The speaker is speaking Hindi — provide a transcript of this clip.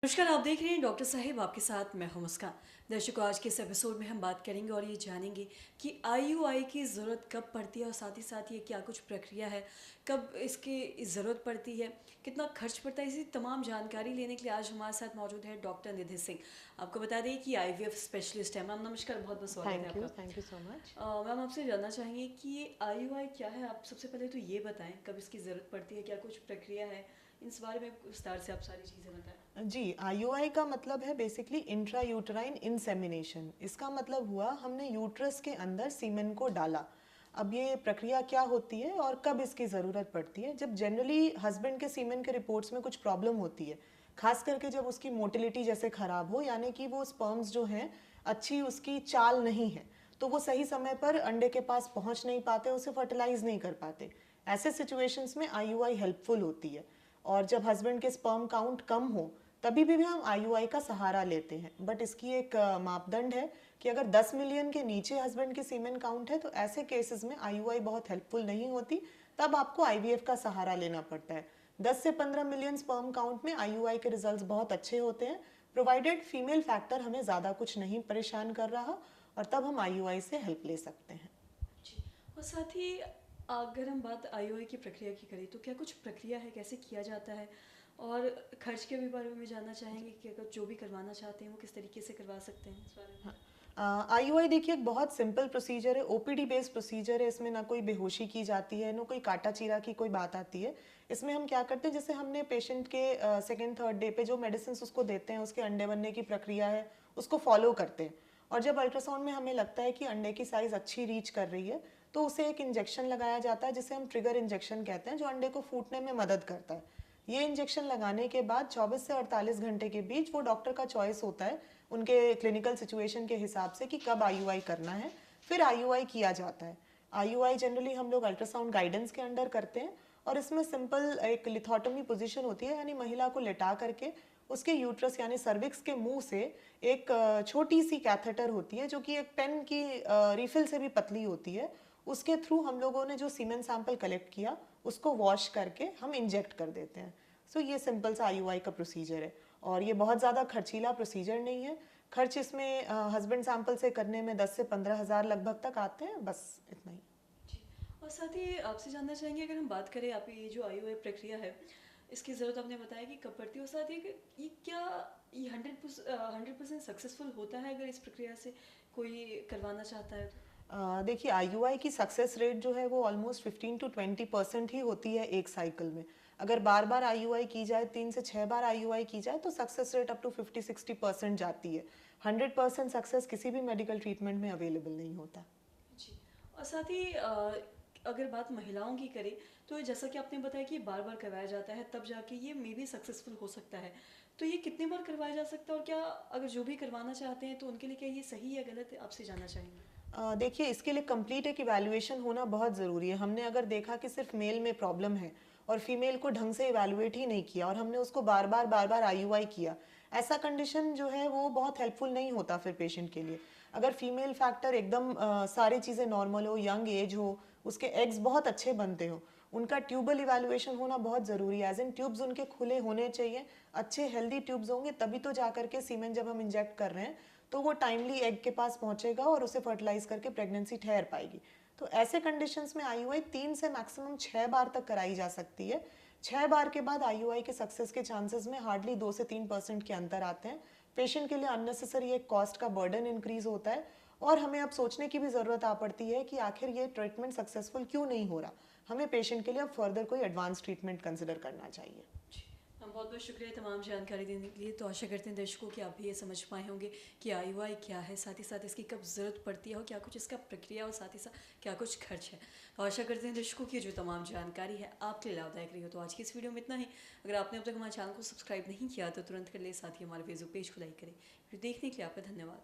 नमस्कार, आप देख रहे हैं डॉक्टर साहिब आपके साथ मैं हूं मुस्कान। दर्शकों, आज के इस एपिसोड में हम बात करेंगे और ये जानेंगे कि आईयूआई की ज़रूरत कब पड़ती है और साथ ही साथ ये क्या कुछ प्रक्रिया है, कब इसकी ज़रूरत पड़ती है, कितना खर्च पड़ता है। इसी तमाम जानकारी लेने के लिए आज हमारे साथ मौजूद है डॉक्टर निधि सिंह। आपको बता दें कि आईवीएफ स्पेशलिस्ट है। मैम नमस्कार, बहुत बहुत स्वागत है आपका। Thank you so much. Ma'am आपसे जानना चाहेंगे कि ये आईयूआई क्या है। आप सबसे पहले तो ये बताएं कब इसकी ज़रूरत पड़ती है, क्या कुछ प्रक्रिया है, इस बारे में विस्तार से आप सारी चीज़ें बताएं। जी, आईयूआई का मतलब है बेसिकली इंट्रा यूटराइन इंसेमिनेशन। इसका मतलब हुआ हमने यूट्रस के अंदर सीमेन को डाला। अब ये प्रक्रिया क्या होती है और कब इसकी ज़रूरत पड़ती है? जब जनरली हस्बैंड के सीमेन के रिपोर्ट्स में कुछ प्रॉब्लम होती है, खास करके जब उसकी मोटिलिटी जैसे ख़राब हो, यानी कि वो स्पर्म्स जो हैं अच्छी उसकी चाल नहीं है, तो वो सही समय पर अंडे के पास पहुंच नहीं पाते, उसे फर्टिलाइज नहीं कर पाते। ऐसे सिचुएशंस में आईयूआई हेल्पफुल होती है। और जब हस्बैंड के स्पर्म काउंट कम हो तभी भी हम आईयूआई का सहारा लेते हैं। बट इसकी एक मापदंड है कि अगर 10 मिलियन के नीचे हस्बैंड की सीमेन काउंट है तो ऐसे केसेस में आईयूआई बहुत हेल्पफुल नहीं होती, तब आपको आईवीएफ का सहारा लेना पड़ता है। 10 से 15 मिलियन स्पर्म काउंट में आईयूआई के रिजल्ट्स बहुत अच्छे होते हैं, प्रोवाइडेड फीमेल फैक्टर हमें ज़्यादा कुछ नहीं परेशान कर रहा, और तब हम आईयूआई से हेल्प ले सकते हैं। जी, और साथ ही अगर हम बात आईओआई की प्रक्रिया की करें तो क्या कुछ प्रक्रिया है, कैसे किया जाता है, और खर्च के भी बारे में जानना चाहेंगे कि अगर जो भी करवाना चाहते हैं वो किस तरीके से करवा सकते हैं इस बारे में। आईयूआई देखिए एक बहुत सिंपल प्रोसीजर है, ओपीडी बेस्ड प्रोसीजर है। इसमें ना कोई बेहोशी की जाती है, ना कोई काटा चीरा की कोई बात आती है। इसमें हम क्या करते हैं, जैसे हमने पेशेंट के सेकेंड थर्ड डे पे जो मेडिसिन उसको देते हैं, उसके अंडे बनने की प्रक्रिया है उसको फॉलो करते हैं। और जब अल्ट्रासाउंड में हमें लगता है कि अंडे की साइज अच्छी रीच कर रही है तो उसे एक इंजेक्शन लगाया जाता है जिसे हम ट्रिगर इंजेक्शन कहते हैं, जो अंडे को फूटने में मदद करता है। ये इंजेक्शन लगाने के बाद 24 से 48 घंटे के बीच वो डॉक्टर का चॉइस होता है उनके क्लिनिकल सिचुएशन के हिसाब से कि कब आईयूआई करना है, फिर आईयूआई किया जाता है। आईयूआई जनरली हम लोग अल्ट्रासाउंड गाइडेंस के अंडर करते हैं, और इसमें सिंपल एक लिथोटमी पोजीशन होती है, यानी महिला को लेटा करके उसके यूट्रस यानी सर्विक्स के मुंह से एक छोटी सी कैथेटर होती है जो कि एक पेन की रिफिल से भी पतली होती है, उसके थ्रू हम लोगों ने जो सीमेन सैंपल कलेक्ट किया उसको वॉश करके हम इंजेक्ट कर देते हैं। सो ये सिंपल सा आईयूआई का प्रोसीजर है, और ये बहुत ज़्यादा खर्चीला प्रोसीजर नहीं है। खर्च इसमें हस्बैंड सैंपल से करने में 10 से 15 हज़ार लगभग तक आते हैं, बस इतना ही। जी, और साथ ही आपसे जानना चाहेंगे अगर हम बात करें आपकी ये जो आईओआई प्रक्रिया है, इसकी ज़रूरत आपने बताया कि कब पड़ती है, और साथ ही कि ये क्या ये 100% सक्सेसफुल होता है अगर इस प्रक्रिया से कोई करवाना चाहता है तो? देखिए, आईयूआई की सक्सेस रेट जो है वो ऑलमोस्ट 15 to 20% ही होती है एक साइकिल में। अगर बार बार आईयूआई की जाए, 3 से 6 बार आईयूआई की जाए, तो सक्सेस रेट अप टू 50-60% जाती है। 100% सक्सेस किसी भी मेडिकल ट्रीटमेंट में अवेलेबल नहीं होता। जी, और साथ ही अगर बात महिलाओं की करें तो जैसा कि आपने बताया कि बार बार करवाया जाता है तब जाके ये मे बी सक्सेसफुल हो सकता है, तो ये कितनी बार करवाया जा सकता है, और क्या अगर जो भी करवाना चाहते हैं तो उनके लिए क्या ये सही या गलत है, आपसे जानना चाहेंगे। देखिए, इसके लिए कंप्लीट एक इवैल्यूएशन होना बहुत ज़रूरी है। हमने अगर देखा कि सिर्फ मेल में प्रॉब्लम है और फीमेल को ढंग से इवैल्यूएट ही नहीं किया और हमने उसको बार बार आईयूआई किया, ऐसा कंडीशन जो है वो बहुत हेल्पफुल नहीं होता फिर पेशेंट के लिए। अगर फीमेल फैक्टर एकदम सारी चीज़ें नॉर्मल हो, यंग एज हो, उसके एग्स बहुत अच्छे बनते हो, उनका ट्यूबल इवैल्यूएशन होना बहुत ज़रूरी है। एज इन ट्यूब्स उनके खुले होने चाहिए, अच्छे हेल्दी ट्यूब्स होंगे तभी तो जा करके सीमेन जब हम इंजेक्ट कर रहे हैं तो वो टाइमली एग के पास पहुंचेगा और उसे फर्टिलाइज करके प्रेगनेंसी ठहर पाएगी। तो ऐसे कंडीशंस में आईयूआई 3 से मैक्सिमम 6 बार तक कराई जा सकती है। 6 बार के बाद आईयूआई के सक्सेस के चांसेस में हार्डली 2 से 3% के अंतर आते हैं। पेशेंट के लिए अननेसेसरी एक कॉस्ट का बर्डन इंक्रीज होता है, और हमें अब सोचने की भी ज़रूरत आ पड़ती है कि आखिर ये ट्रीटमेंट सक्सेसफुल क्यों नहीं हो रहा। हमें पेशेंट के लिए अब फर्दर कोई एडवांस ट्रीटमेंट कंसिडर करना चाहिए। जी, हम बहुत बहुत शुक्रिया तमाम जानकारी देने के लिए। तो आशा करते हैं दर्शकों कि आप भी ये समझ पाए होंगे कि आईयूआई क्या है, साथ ही साथ इसकी कब ज़रूरत पड़ती है और क्या कुछ इसका प्रक्रिया और साथ ही साथ क्या कुछ खर्च है। तो आशा करते हैं दर्शकों की जो तमाम जानकारी है आपके लिए लाभदायक रही हो। तो आज की इस वीडियो में इतना ही। अगर आपने अब तक हमारे चैनल को सब्सक्राइब नहीं किया तो तुरंत कर ले, साथ ही हमारे फेसबुक पेज को लाइक करें। फिर देखने के लिए आपका धन्यवाद।